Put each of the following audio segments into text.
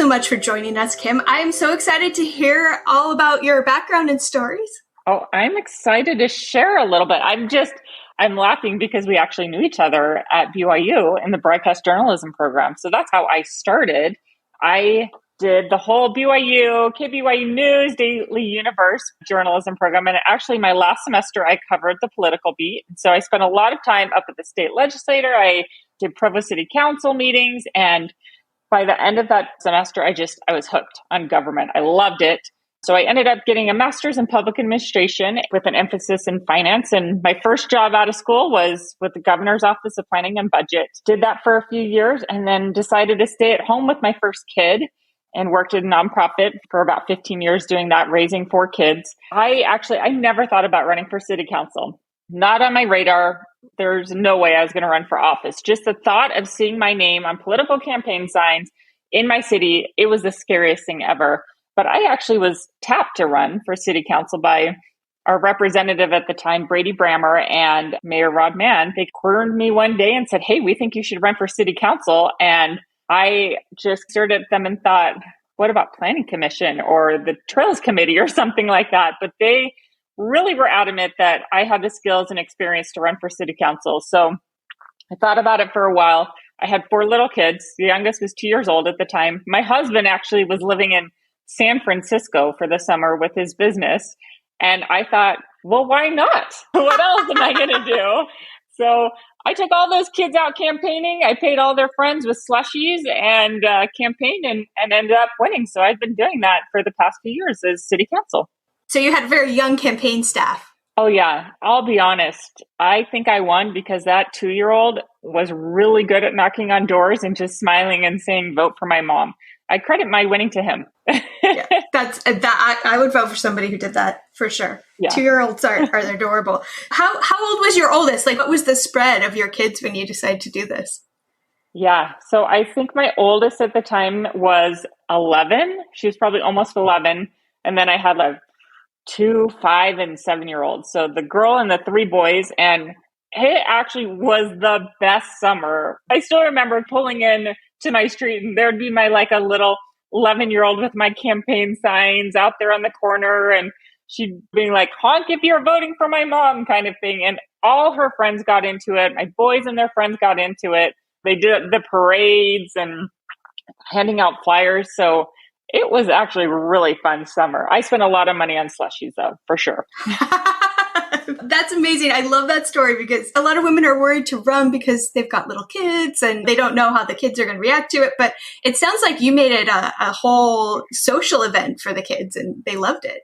so much for joining us, Kim. I am so excited to hear all about your background and stories. Oh, I'm excited to share a little bit. I'm laughing because we actually knew each other at BYU in the broadcast journalism program. So that's how I started. I did the whole BYU, KBYU News Daily Universe journalism program. And actually, my last semester, I covered the political beat. So I spent a lot of time up at the state legislature. I did Provo City Council meetings. And by the end of that semester, I was hooked on government. I loved it. So I ended up getting a master's in public administration with an emphasis in finance. And my first job out of school was with the governor's office of planning and budget. Did that for a few years and then decided to stay at home with my first kid and worked in a nonprofit for about 15 years doing that, raising 4 kids. I never thought about running for city council. Not on my radar. There's no way I was going to run for office. Just the thought of seeing my name on political campaign signs in my city, it was the scariest thing ever. But I actually was tapped to run for city council by our representative at the time, Brady Brammer, and Mayor Rob Mann. They cornered me one day and said, "Hey, we think you should run for city council." And I just stared at them and thought, what about planning commission or the trails committee or something like that? But they really were adamant that I had the skills and experience to run for city council. So I thought about it for a while. I had 4 little kids. The youngest was 2 years old at the time. My husband actually was living in San Francisco for the summer with his business. And I thought, well, why not? What else am I going to do? So I took all those kids out campaigning. I paid all their friends with slushies and campaigned and ended up winning. So I've been doing that for the past few years as city council. So you had a very young campaign staff. Oh, yeah. I'll be honest. I think I won because that 2-year-old was really good at knocking on doors and just smiling and saying, "Vote for my mom." I credit my winning to him. Yeah, I would vote for somebody who did that for sure. Yeah. 2-year-olds are adorable. How old was your oldest? Like, what was the spread of your kids when you decided to do this? Yeah. So I think my oldest at the time was 11. She was probably almost 11. And then I had like 2, 5, and 7-year-olds. So the girl and the 3 boys. And it actually was the best summer. I still remember pulling in to my street and there'd be my like a little 11-year-old with my campaign signs out there on the corner, and she'd be like, "Honk if you're voting for my mom," kind of thing. And all her friends got into it. My boys and their friends got into it. They did the parades and handing out flyers. So it was actually a really fun summer. I spent a lot of money on slushies though, for sure. That's amazing. I love that story because a lot of women are worried to run because they've got little kids and they don't know how the kids are going to react to it. But it sounds like you made it a whole social event for the kids and they loved it.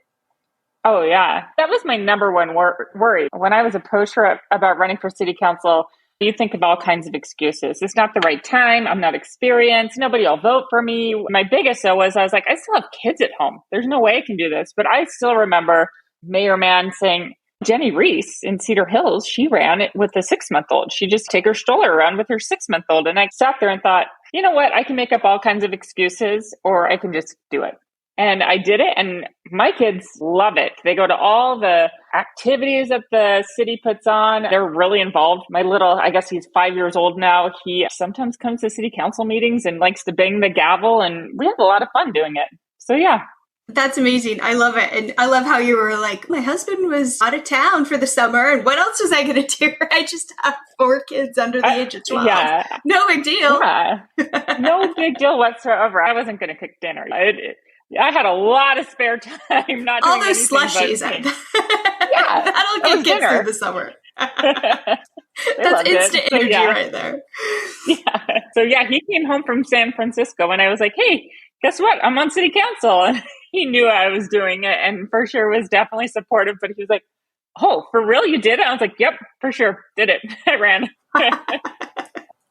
Oh, yeah. That was my number one worry. When I was approached about running for city council, you think of all kinds of excuses. It's not the right time. I'm not experienced. Nobody will vote for me. My biggest though was I was like, I still have kids at home. There's no way I can do this. But I still remember Mayor Mann saying, Jenny Reese in Cedar Hills, she ran it with a 6-month-old. She just take her stroller around with her 6-month-old. And I sat there and thought, you know what? I can make up all kinds of excuses or I can just do it. And I did it. And my kids love it. They go to all the activities that the city puts on. They're really involved. My little, I guess he's 5 years old now. He sometimes comes to city council meetings and likes to bang the gavel. And we have a lot of fun doing it. So yeah. That's amazing. I love it. And I love how you were like, my husband was out of town for the summer. And what else was I going to do? I just have 4 kids under the age of 12. Yeah. No big deal. Yeah. No big deal whatsoever. I wasn't going to cook dinner. I had a lot of spare time. Not all doing those slushies. Yeah. That'll get kids through the summer. That's instant energy right there. Yeah. So yeah, he came home from San Francisco and I was like, hey, guess what? I'm on city council. And he knew I was doing it and for sure was definitely supportive. But he was like, oh, for real? You did it? I was like, yep, for sure. Did it. I ran.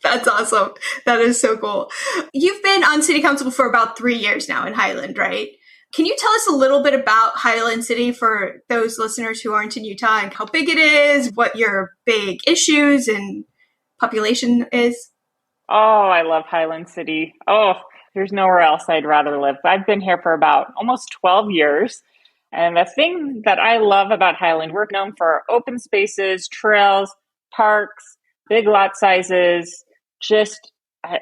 That's awesome. That is so cool. You've been on city council for about 3 years now in Highland, right? Can you tell us a little bit about Highland City for those listeners who aren't in Utah and how big it is, what your big issues and population is? Oh, I love Highland City. Oh, there's nowhere else I'd rather live. I've been here for about almost 12 years. And the thing that I love about Highland, we're known for open spaces, trails, parks, big lot sizes, just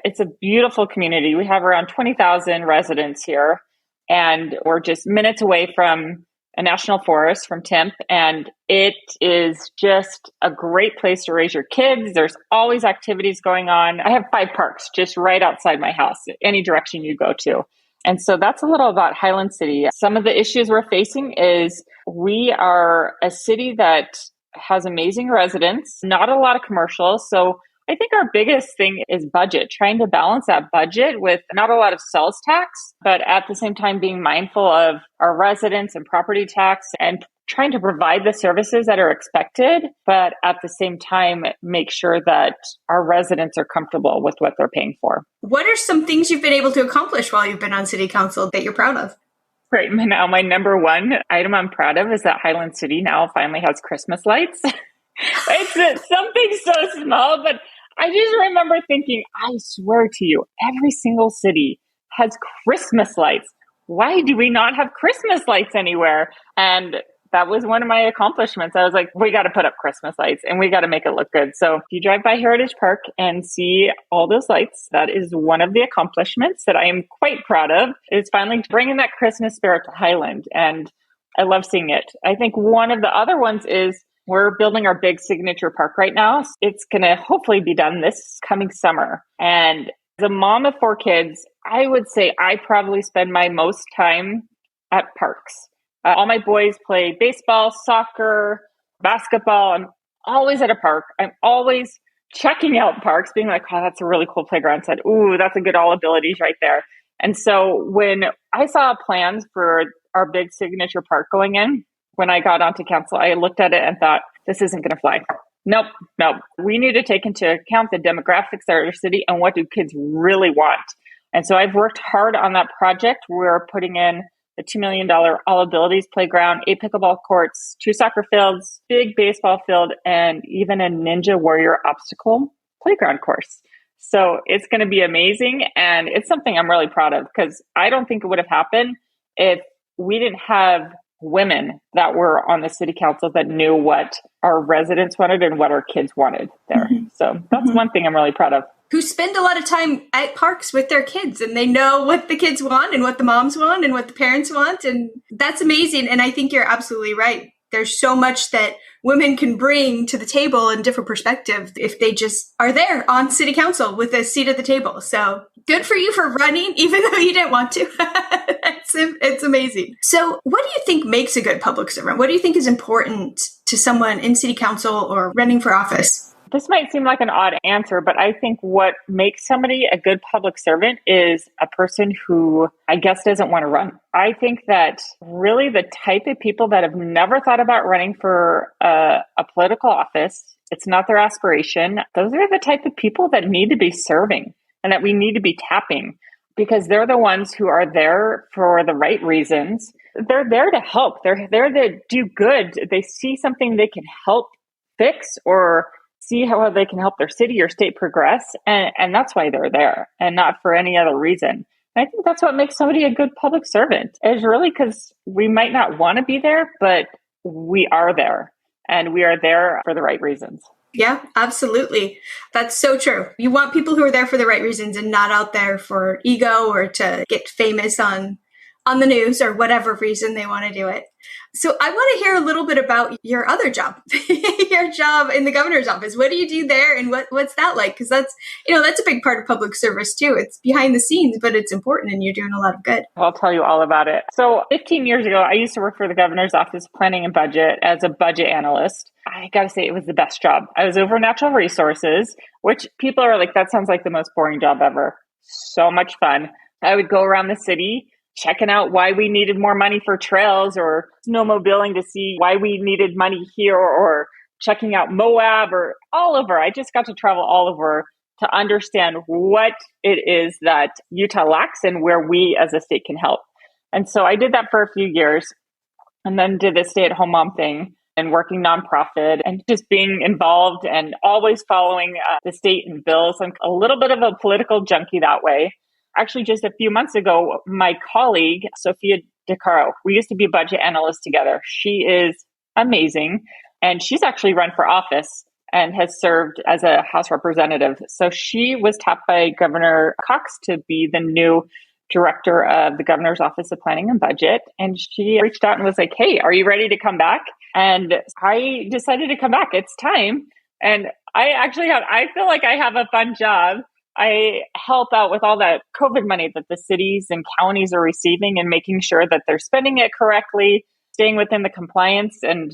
It's a beautiful community. We have around 20,000 residents here, and we're just minutes away from a national forest from Temp. And it is just a great place to raise your kids. There's always activities going on. I have 5 parks just right outside my house, any direction you go to. And so that's a little about Highland City. Some of the issues we're facing is we are a city that has amazing residents, not a lot of commercials. So I think our biggest thing is budget, trying to balance that budget with not a lot of sales tax, but at the same time being mindful of our residents and property tax and trying to provide the services that are expected, but at the same time, make sure that our residents are comfortable with what they're paying for. What are some things you've been able to accomplish while you've been on City Council that you're proud of? Right now, my number one item I'm proud of is that Highland City now finally has Christmas lights. It's something so small, but I just remember thinking, I swear to you, every single city has Christmas lights. Why do we not have Christmas lights anywhere? And that was one of my accomplishments. I was like, we got to put up Christmas lights and we got to make it look good. So if you drive by Heritage Park and see all those lights, that is one of the accomplishments that I am quite proud of, is finally bringing that Christmas spirit to Highland. And I love seeing it. I think one of the other ones is we're building our big signature park right now. It's going to hopefully be done this coming summer. And as a mom of 4 kids, I would say I probably spend my most time at parks. All my boys play baseball, soccer, basketball. I'm always at a park. I'm always checking out parks, being like, oh, that's a really cool playground. Said, ooh, that's a good all abilities right there. And so when I saw plans for our big signature park going in, when I got onto council, I looked at it and thought, this isn't going to fly. Nope. We need to take into account the demographics of our city and what do kids really want. And so I've worked hard on that project. We're putting in a $2 million all abilities playground, 8 pickleball courts, 2 soccer fields, big baseball field, and even a Ninja Warrior obstacle playground course. So it's going to be amazing. And it's something I'm really proud of because I don't think it would have happened if we didn't have women that were on the city council that knew what our residents wanted and what our kids wanted there. Mm-hmm. So that's one thing I'm really proud of. Who spend a lot of time at parks with their kids, and they know what the kids want and what the moms want and what the parents want. And that's amazing. And I think you're absolutely right. There's so much that women can bring to the table in different perspective if they just are there on city council with a seat at the table. So good for you for running, even though you didn't want to. It's amazing. So what do you think makes a good public servant? What do you think is important to someone in city council or running for office? This might seem like an odd answer, but I think what makes somebody a good public servant is a person who, I guess, doesn't want to run. I think that really the type of people that have never thought about running for a political office, it's not their aspiration. Those are the type of people that need to be serving and that we need to be tapping because they're the ones who are there for the right reasons. They're there to help. They're there to do good. They see something they can help fix or see how they can help their city or state progress. And that's why they're there and not for any other reason. And I think that's what makes somebody a good public servant is really because we might not want to be there, but we are there and we are there for the right reasons. Yeah, absolutely. That's so true. You want people who are there for the right reasons and not out there for ego or to get famous on the news or whatever reason they want to do it. So I want to hear a little bit about your other job, your job in the governor's office. What do you do there and what's that like? Because that's a big part of public service too. It's behind the scenes, but it's important and you're doing a lot of good. I'll tell you all about it. So 15 years ago, I used to work for the governor's office planning and budget as a budget analyst. I got to say it was the best job. I was over natural resources, which people are like, that sounds like the most boring job ever. So much fun. I would go around the city checking out why we needed more money for trails or snowmobiling to see why we needed money here or checking out Moab or all over. I just got to travel all over to understand what it is that Utah lacks and where we as a state can help. And so I did that for a few years and then did the stay-at-home mom thing and working nonprofit and just being involved and always following the state and bills. I'm a little bit of a political junkie that way. Actually, just a few months ago, my colleague, Sophia DeCaro, we used to be budget analysts together. She is amazing. And she's actually run for office and has served as a House representative. So she was tapped by Governor Cox to be the new director of the governor's office of planning and budget. And she reached out and was like, hey, are you ready to come back? And I decided to come back. It's time. And I feel like I have a fun job. I help out with all that COVID money that the cities and counties are receiving and making sure that they're spending it correctly, staying within the compliance and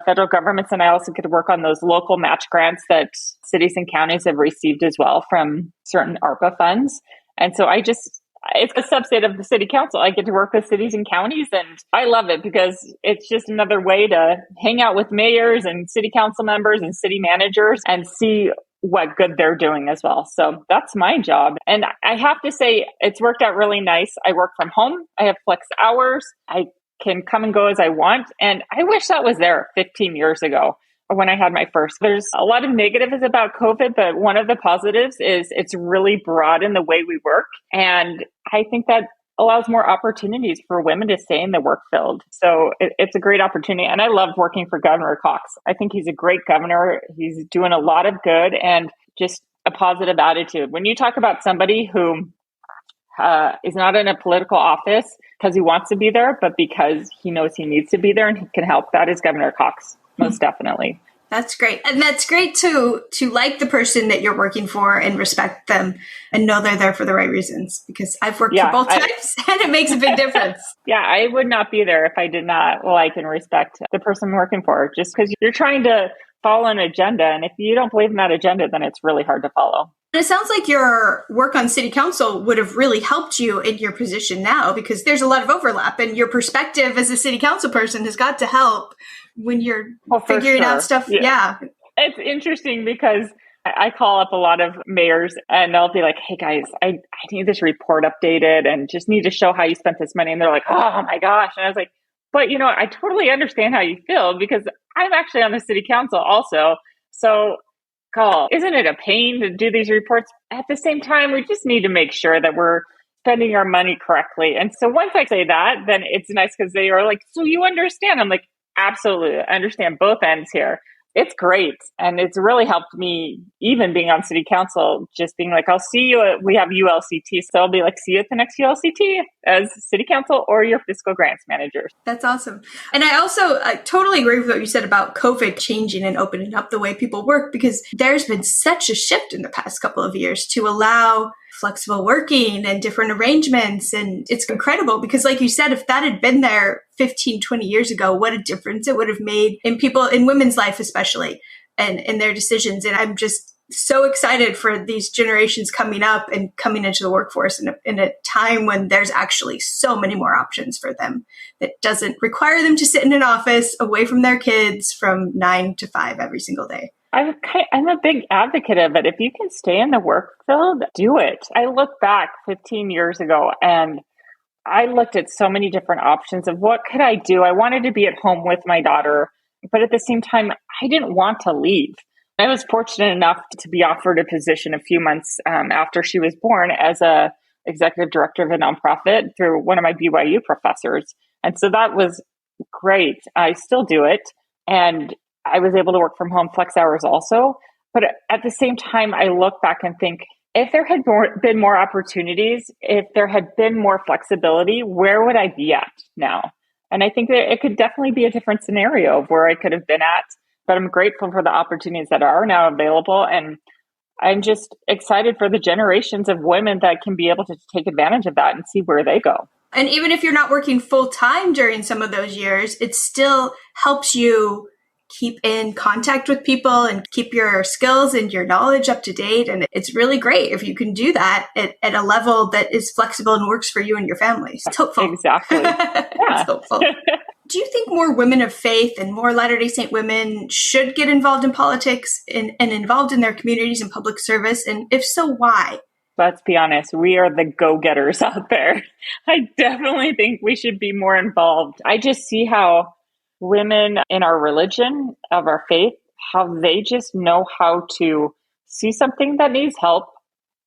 federal governments. And I also get to work on those local match grants that cities and counties have received as well from certain ARPA funds. And so it's a subset of the city council. I get to work with cities and counties, and I love it because it's just another way to hang out with mayors and city council members and city managers and see what good they're doing as well. So that's my job. And I have to say, it's worked out really nice. I work from home. I have flex hours. I can come and go as I want. And I wish that was there 15 years ago when I had my first. There's a lot of negatives about COVID, but one of the positives is it's really broadened the way we work. And I think that allows more opportunities for women to stay in the work field. So it's a great opportunity. And I love working for Governor Cox. I think he's a great governor. He's doing a lot of good and just a positive attitude. When you talk about somebody who is not in a political office because he wants to be there, but because he knows he needs to be there and he can help, that is Governor Cox. Most definitely. That's great. And that's great to like the person that you're working for and respect them and know they're there for the right reasons, because I've worked for both types and it makes a big difference. Yeah, I would not be there if I did not like and respect the person I'm working for, just because you're trying to follow an agenda. And if you don't believe in that agenda, then it's really hard to follow. And it sounds like your work on city council would have really helped you in your position now, because there's a lot of overlap and your perspective as a city council person has got to help when you're figuring out stuff. Yeah. It's interesting because I call up a lot of mayors and they'll be like, hey guys, I need this report updated and just need to show how you spent this money. And they're like, oh my gosh. And I was like, but I totally understand how you feel because I'm actually on the city council also. So isn't it a pain to do these reports? At the same time, we just need to make sure that we're spending our money correctly. And so once I say that, then it's nice because they are like, so you understand? I'm like, absolutely. I understand both ends here. It's great. And it's really helped me, even being on city council, just being like, I'll see you. We have ULCT. So I'll be like, see you at the next ULCT as city council or your fiscal grants managers. That's awesome. And I totally agree with what you said about COVID changing and opening up the way people work, because there's been such a shift in the past couple of years to allow flexible working and different arrangements. And it's incredible because, like you said, if that had been there 15, 20 years ago, what a difference it would have made in women's life, especially, and in their decisions. And I'm just so excited for these generations coming up and coming into the workforce in a time when there's actually so many more options for them that doesn't require them to sit in an office away from their kids from 9 to 5 every single day. I'm a big advocate of it. If you can stay in the work field, do it. I look back 15 years ago and I looked at so many different options of what could I do. I wanted to be at home with my daughter, but at the same time, I didn't want to leave. I was fortunate enough to be offered a position a few months after she was born as a executive director of a nonprofit through one of my BYU professors. And so that was great. I still do it. And I was able to work from home, flex hours also. But at the same time, I look back and think, if there had been more opportunities, if there had been more flexibility, where would I be at now? And I think that it could definitely be a different scenario of where I could have been at. But I'm grateful for the opportunities that are now available. And I'm just excited for the generations of women that can be able to take advantage of that and see where they go. And even if you're not working full time during some of those years, it still helps you keep in contact with people and keep your skills and your knowledge up to date. And it's really great if you can do that at a level that is flexible and works for you and your family. It's hopeful. Exactly. Yeah. It's hopeful. Do you think more women of faith and more Latter-day Saint women should get involved in politics and involved in their communities and public service? And if so, why? Let's be honest, we are the go-getters out there. I definitely think we should be more involved. I just see how women in our religion, of our faith, how they just know how to see something that needs help.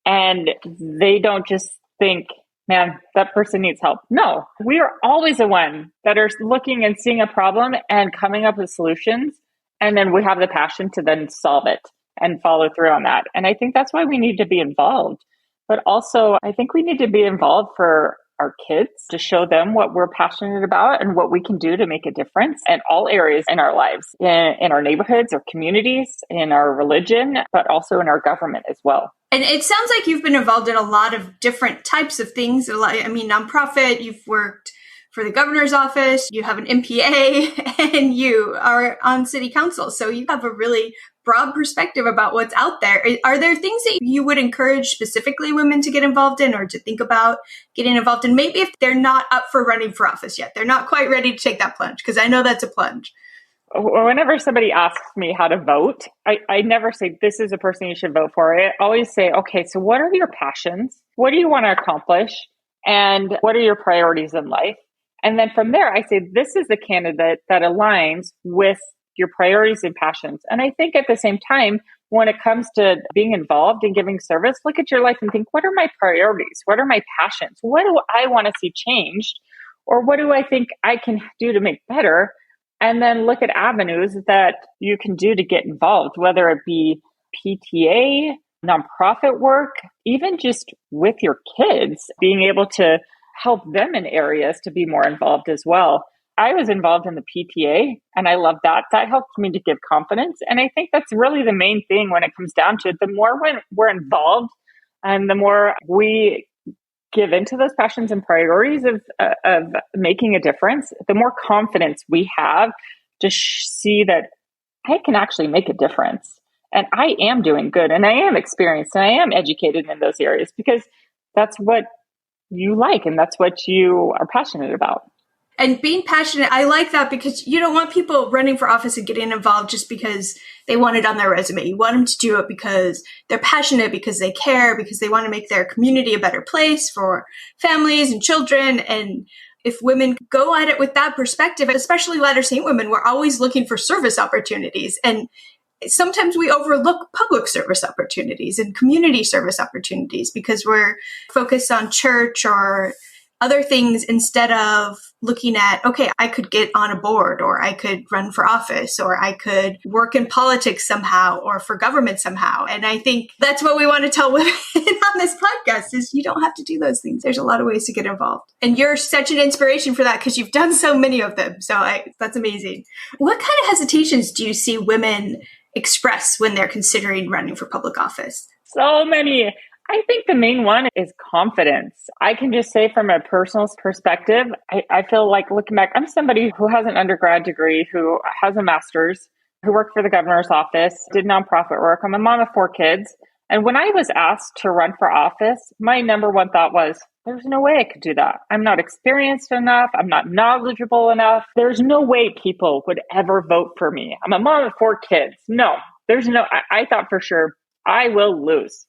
And they don't just think, man, that person needs help. No, we are always the one that are looking and seeing a problem and coming up with solutions And then we have the passion to then solve it and follow through on that. And I think that's why we need to be involved. But also, I think we need to be involved for our kids to show them what we're passionate about and what we can do to make a difference in all areas in our lives, in our neighborhoods, our communities, in our religion, but also in our government as well. And it sounds like you've been involved in a lot of different types of things. I mean, nonprofit, you've worked for the governor's office, you have an MPA, and you are on city council. So you have a really broad perspective about what's out there. Are there things that you would encourage specifically women to get involved in or to think about getting involved in? Maybe if they're not up for running for office yet, they're not quite ready to take that plunge, because I know that's a plunge. Whenever somebody asks me how to vote, I never say, this is a person you should vote for. I always say, okay, so what are your passions? What do you want to accomplish? And what are your priorities in life? And then from there, I say, this is the candidate that aligns with your priorities and passions. And I think at the same time, when it comes to being involved and giving service, look at your life and think, what are my priorities? What are my passions? What do I want to see changed? Or what do I think I can do to make better? And then look at avenues that you can do to get involved, whether it be PTA, nonprofit work, even just with your kids, being able to help them in areas to be more involved as well. I was involved in the PTA and I love that. That helped me to give confidence. And I think that's really the main thing when it comes down to it. The more we're involved and the more we give into those passions and priorities of making a difference, the more confidence we have to see that I can actually make a difference. And I am doing good and I am experienced and I am educated in those areas because that's what you like and that's what you are passionate about. And being passionate, I like that because you don't want people running for office and getting involved just because they want it on their resume. You want them to do it because they're passionate, because they care, because they want to make their community a better place for families and children. And if women go at it with that perspective, especially Latter-Saint women, we're always looking for service opportunities. And sometimes we overlook public service opportunities and community service opportunities because we're focused on church or other things instead of looking at, okay, I could get on a board or I could run for office or I could work in politics somehow or for government somehow. And I think that's what we want to tell women on this podcast is you don't have to do those things. There's a lot of ways to get involved. And you're such an inspiration for that because you've done so many of them. So that's amazing. What kind of hesitations do you see women express when they're considering running for public office? So many. I think the main one is confidence. I can just say from a personal perspective, I feel like looking back, I'm somebody who has an undergrad degree, who has a master's, who worked for the governor's office, did nonprofit work. I'm a mom of 4 kids. And when I was asked to run for office, my number one thought was, there's no way I could do that. I'm not experienced enough. I'm not knowledgeable enough. There's no way people would ever vote for me. I'm a mom of 4 kids. No, I thought for sure I will lose.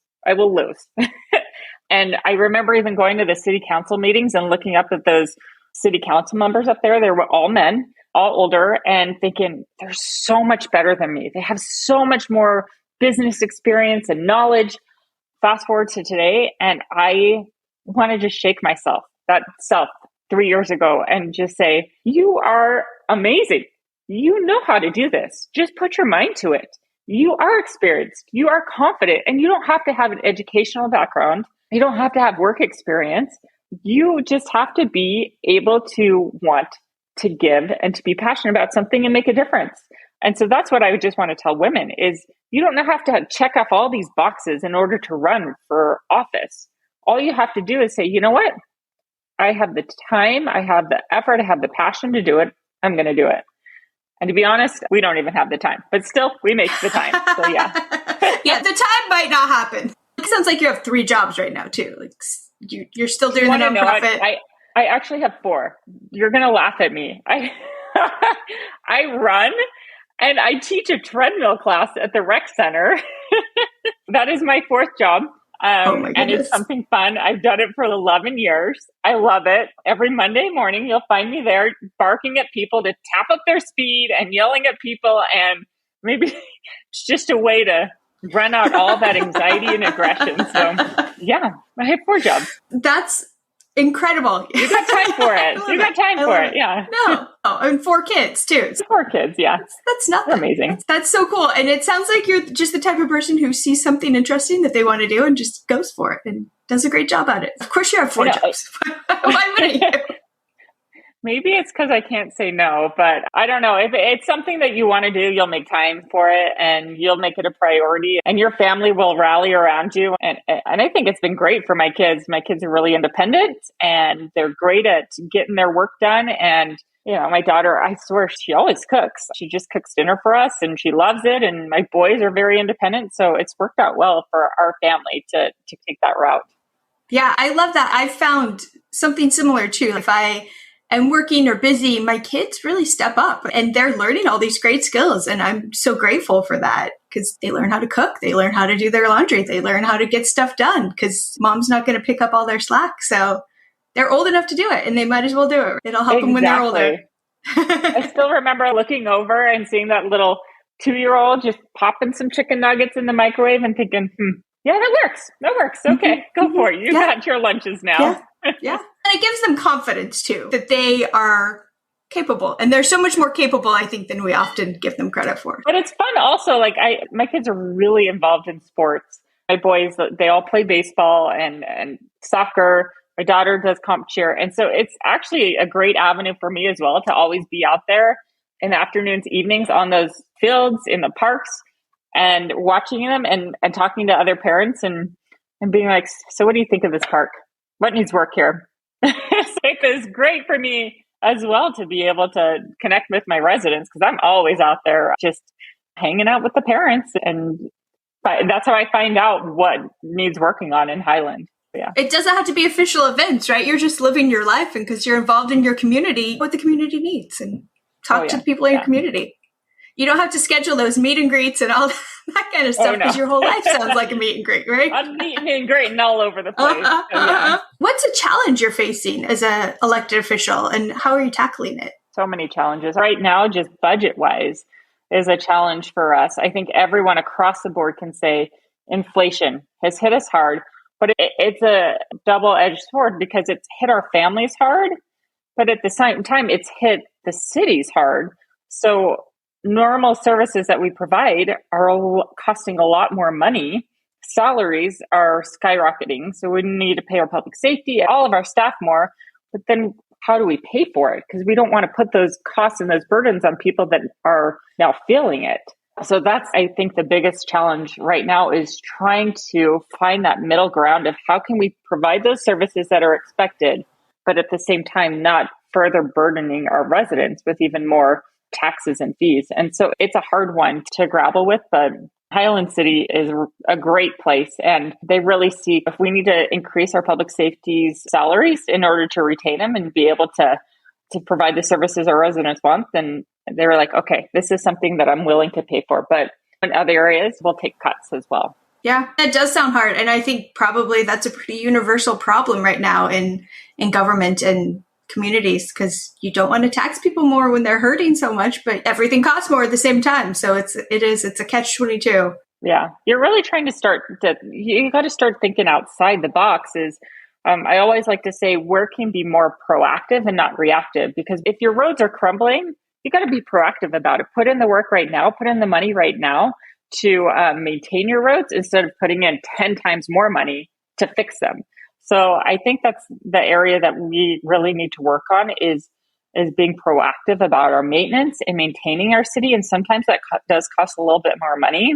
And I remember even going to the city council meetings and looking up at those city council members up there. They were all men, all older, and thinking they're so much better than me. They have so much more business experience and knowledge. Fast forward to today, and I want to just shake that self 3 years ago and just say, you are amazing. You know how to do this. Just put your mind to it. You are experienced, you are confident, and you don't have to have an educational background. You don't have to have work experience. You just have to be able to want to give and to be passionate about something and make a difference. And so that's what I would just want to tell women is you don't have to check off all these boxes in order to run for office. All you have to do is say, you know what? I have the time, I have the effort, I have the passion to do it. I'm going to do it. And to be honest, we don't even have the time, but still we make the time. So yeah. Yeah, the time might not happen. It sounds like you have 3 jobs right now too. Like you're still doing the nonprofit. I actually have 4. You're going to laugh at me. I run and I teach a treadmill class at the rec center. That is my 4th job. And it's something fun. I've done it for 11 years. I love it. Every Monday morning, you'll find me there barking at people to tap up their speed and yelling at people. And maybe it's just a way to run out all that anxiety and aggression. So yeah, I have 4 jobs. That's incredible. You got time for it. You got time for it. Yeah. No. Oh, and 4 kids too. 4 kids. Yeah. That's nothing. They're amazing. That's so cool. And it sounds like you're just the type of person who sees something interesting that they want to do and just goes for it and does a great job at it. Of course you have 4 jobs. Why wouldn't you? Maybe it's because I can't say no, but I don't know. If it's something that you want to do, you'll make time for it and you'll make it a priority and your family will rally around you. And I think it's been great for my kids. My kids are really independent and they're great at getting their work done. And, my daughter, I swear she always cooks. She just cooks dinner for us and she loves it. And my boys are very independent. So it's worked out well for our family to take that route. Yeah, I love that. I found something similar too. If I am working or busy, my kids really step up and they're learning all these great skills. And I'm so grateful for that because they learn how to cook. They learn how to do their laundry. They learn how to get stuff done because mom's not going to pick up all their slack. So they're old enough to do it and they might as well do it. It'll help them when they're older. I still remember looking over and seeing that little 2-year-old just popping some chicken nuggets in the microwave and thinking, yeah, that works. That works. Okay, go for it. You got your lunches now. Yeah. And it gives them confidence too, that they are capable. And they're so much more capable, I think, than we often give them credit for. But it's fun also. Like my kids are really involved in sports. My boys, they all play baseball and soccer. My daughter does comp cheer. And so it's actually a great avenue for me as well to always be out there in the afternoons, evenings on those fields, in the parks and watching them and talking to other parents and being like, so what do you think of this park? What needs work here? It is great for me as well to be able to connect with my residents because I'm always out there just hanging out with the parents. And that's how I find out what needs working on in Highland. Yeah. It doesn't have to be official events, right? You're just living your life and because you're involved in your community, what the community needs and talk to the people in your community. You don't have to schedule those meet and greets and all that kind of stuff because your whole life sounds like a meet and greet, right? I'm meet and greeting all over the place. What's a challenge you're facing as an elected official and how are you tackling it? So many challenges. Right now, just budget-wise is a challenge for us. I think everyone across the board can say inflation has hit us hard, but it's a double-edged sword because it's hit our families hard, but at the same time, it's hit the cities hard. So normal services that we provide are costing a lot more money. Salaries are skyrocketing. So we need to pay our public safety, all of our staff more. But then how do we pay for it? Because we don't want to put those costs and those burdens on people that are now feeling it. So that's, I think, the biggest challenge right now is trying to find that middle ground of how can we provide those services that are expected, but at the same time, not further burdening our residents with even more taxes and fees. And so it's a hard one to grapple with, but Highland City is a great place. And they really see if we need to increase our public safety's salaries in order to retain them and be able to provide the services our residents want, then they were like, okay, this is something that I'm willing to pay for. But in other areas, we'll take cuts as well. Yeah, that does sound hard. And I think probably that's a pretty universal problem right now in government and communities because you don't want to tax people more when they're hurting so much, but everything costs more at the same time. So it's a catch-22. Yeah, you're really trying to you got to start thinking outside the box. I always like to say, where can be more proactive and not reactive? Because if your roads are crumbling, you got to be proactive about it. Put in the work right now, put in the money right now to maintain your roads instead of putting in 10 times more money to fix them. So I think that's the area that we really need to work on is being proactive about our maintenance and maintaining our city. And sometimes that does cost a little bit more money,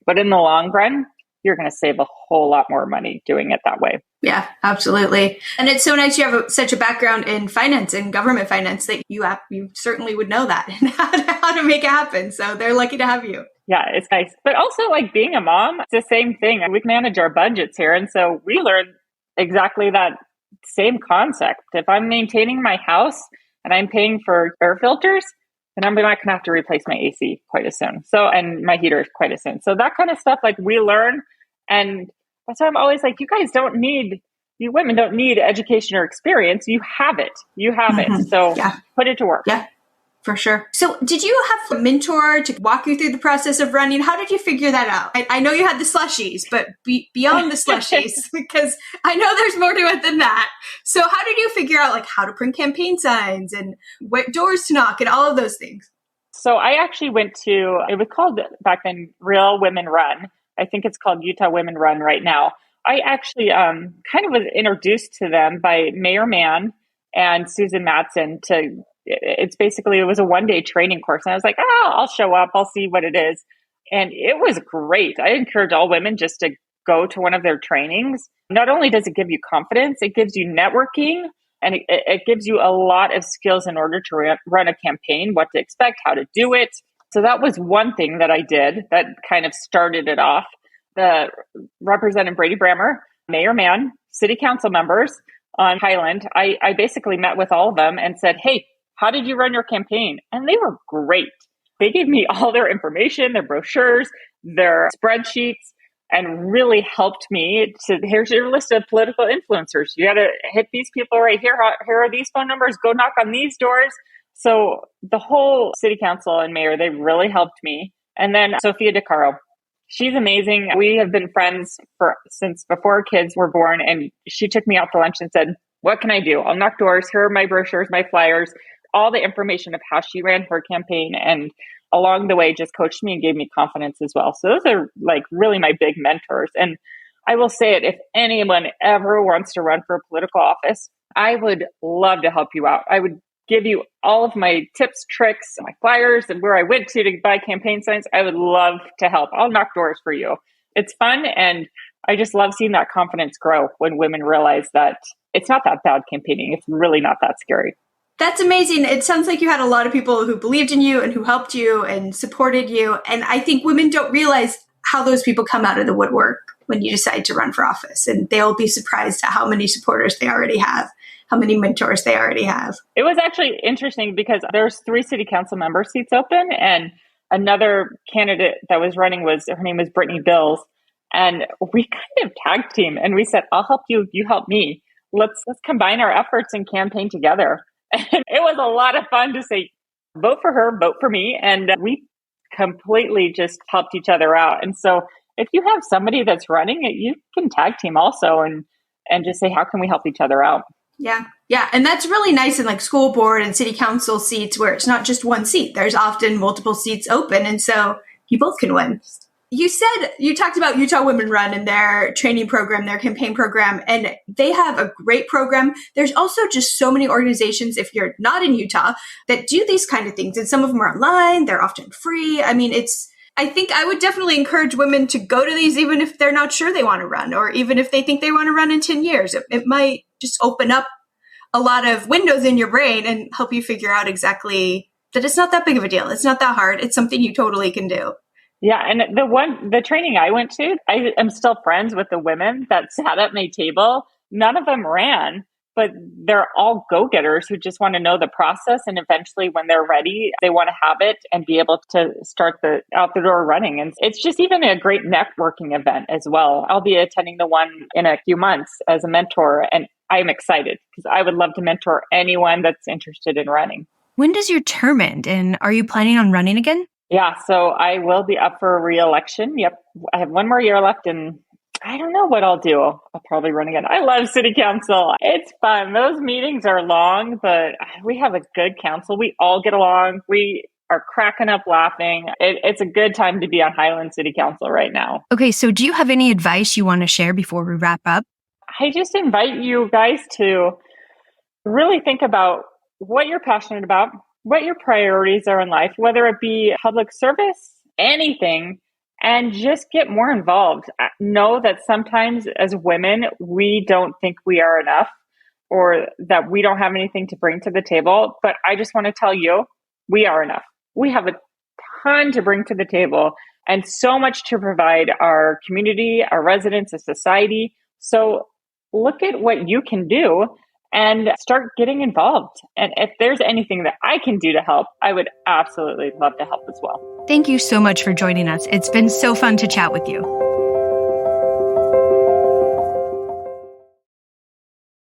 but in the long run, you're going to save a whole lot more money doing it that way. Yeah, absolutely. And it's so nice you have such a background in finance and government finance that you certainly would know that and how to make it happen. So they're lucky to have you. Yeah, it's nice. But also like being a mom, it's the same thing. We manage our budgets here. And so we learned exactly that same concept. If I'm maintaining my house and I'm paying for air filters, then I'm not going to have to replace my AC quite as soon. So, and my heater quite as soon. So that kind of stuff, like we learn. And that's why I'm always like, you women don't need education or experience. You have it. You have it. So put it to work. Yeah. For sure. So did you have a mentor to walk you through the process of running? How did you figure that out? I know you had the slushies, but beyond the slushies, because I know there's more to it than that. So how did you figure out like how to print campaign signs and what doors to knock and all of those things? So I actually went to, it was called back then Real Women Run. I think it's called Utah Women Run right now. I actually kind of was introduced to them by Mayor Mann and Susan Matson it was a 1-day training course. And I was like, I'll show up. I'll see what it is. And it was great. I encourage all women just to go to one of their trainings. Not only does it give you confidence, it gives you networking, and it gives you a lot of skills in order to run a campaign, what to expect, how to do it. So that was one thing that I did that kind of started it off. The Representative Brady Brammer, Mayor Mann, City Council members on Highland, I basically met with all of them and said, hey, how did you run your campaign? And they were great. They gave me all their information, their brochures, their spreadsheets, and really helped me here's your list of political influencers. You got to hit these people right here. Here are these phone numbers. Go knock on these doors. So the whole city council and mayor, they really helped me. And then Sophia DeCaro, she's amazing. We have been friends since before our kids were born. And she took me out to lunch and said, what can I do? I'll knock doors. Here are my brochures, my flyers, all the information of how she ran her campaign. And along the way, just coached me and gave me confidence as well. So those are like really my big mentors. And I will say it, if anyone ever wants to run for a political office, I would love to help you out. I would give you all of my tips, tricks, my flyers, and where I went to buy campaign signs. I would love to help. I'll knock doors for you. It's fun. And I just love seeing that confidence grow when women realize that it's not that bad campaigning. It's really not that scary. That's amazing. It sounds like you had a lot of people who believed in you and who helped you and supported you. And I think women don't realize how those people come out of the woodwork when you decide to run for office. And they'll be surprised at how many supporters they already have, how many mentors they already have. It was actually interesting because there's 3 city council member seats open, and another candidate that was running her name was Brittany Bills. And we kind of tag team and we said, I'll help you, you help me. Let's combine our efforts and campaign together. And it was a lot of fun to say, vote for her, vote for me. And we completely just helped each other out. And so if you have somebody that's running it, you can tag team also and just say, how can we help each other out? Yeah. Yeah. And that's really nice in like school board and city council seats where it's not just one seat. There's often multiple seats open. And so you both can win. You talked about Utah Women Run and their training program, their campaign program, and they have a great program. There's also just so many organizations, if you're not in Utah, that do these kind of things. And some of them are online. They're often free. I mean, I think I would definitely encourage women to go to these, even if they're not sure they want to run, or even if they think they want to run in 10 years. It might just open up a lot of windows in your brain and help you figure out exactly that it's not that big of a deal. It's not that hard. It's something you totally can do. Yeah. And the training I went to, I am still friends with the women that sat at my table. None of them ran, but they're all go-getters who just want to know the process. And eventually when they're ready, they want to have it and be able to start out the door running. And it's just even a great networking event as well. I'll be attending the one in a few months as a mentor. And I'm excited because I would love to mentor anyone that's interested in running. When does your term end? And are you planning on running again? Yeah, so I will be up for re-election. Yep. I have one more year left and I don't know what I'll do. I'll probably run again. I love city council. It's fun. Those meetings are long, but we have a good council. We all get along. We are cracking up laughing. It's a good time to be on Highland City Council right now. Okay, so do you have any advice you want to share before we wrap up? I just invite you guys to really think about what you're passionate about, what your priorities are in life, whether it be public service, anything, and just get more involved. Know that sometimes as women, we don't think we are enough or that we don't have anything to bring to the table. But I just want to tell you, we are enough. We have a ton to bring to the table and so much to provide our community, our residents, a society. So look at what you can do and start getting involved. And if there's anything that I can do to help, I would absolutely love to help as well. Thank you so much for joining us. It's been so fun to chat with you.